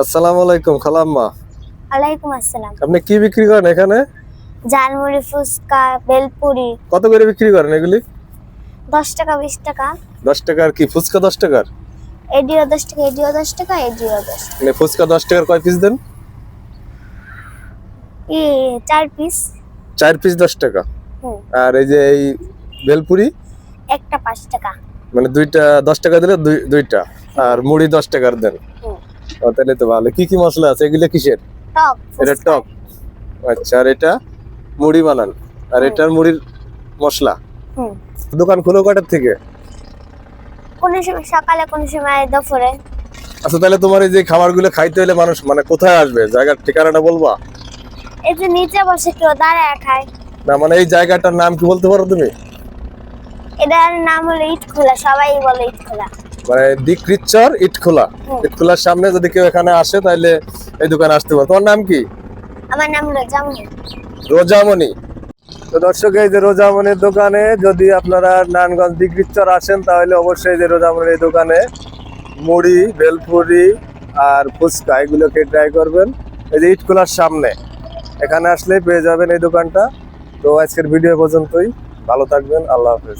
আসসালামু আলাইকুম খালাম্মা। ওয়ালাইকুম আসসালাম। আপনি কি বিক্রি করেন এখানে? ঝালমুড়ি, ফুচকা, বেলপুরি। কত করে বিক্রি করেন এগুলি? 10 টাকা, 20 টাকা। 10 টাকার কি ফুচকা 10 টাকার? এডিও 10 টাকা, এডিও 10 টাকা, এডিও 10 টাকা। মানে ফুচকা 10 টাকার কয় পিস দেন? 4 পিস। 4 পিস 10 টাকা। হুম। আর এই যে এই বেলপুরি একটা 5 টাকা। মানে দুইটা 10 টাকা দিলে দুইটা। আর মুড়ি 10 টাকার দেন। হুম। ও তাহলে তো ভালো। কি কি মশলা আছে এগুলো কিসের? টক। এটা ফুচকা। টক। আচ্ছা আর এটা মুড়ি বানান। আর হুম। এটার মুড়ির মশলা। হুম। দোকান খোলো কটার থেকে? কোন সময় সকালে, কোন সময় দুপুরে। আচ্ছা তাহলে তোমার এই যে খাবারগুলো খাইতে হলে মানুষ মানে কোথায় আসবে? জায়গার ঠিকানাটা বলবা? এই যে নিচে বসে কেউ দাঁড়ায় খায়। না মানে এই জায়গাটার নাম কি বলতে পারো তুমি? এটার নাম হলো ইটখোলা, সবাই বলে ইটখোলা। মানে দিকরিচ্চর ইটখোলা। হুম। ইটখোলার সামনে যদি কেউ এখানে আসে তাহলে এই দোকানে আসতে পারে। তোমার নাম কি? আমার নাম রোজামনি। রোজামণি। তো দর্শক এই যে রোজামণির দোকানে যদি আপনারা নারায়ণগঞ্জ দিকরিচ্চর আসেন তাহলে অবশ্যই যে রোজামণির এই দোকানে মুড়ি, ভেলপুরি আর ফুচকা এগুলোকে ট্রাই করবেন। এই যে ইটখোলার সামনে এখানে আসলেই পেয়ে যাবেন এই দোকানটা। তো আজকের ভিডিও পর্যন্তই, ভালো থাকবেন, আল্লাহ হাফেজ।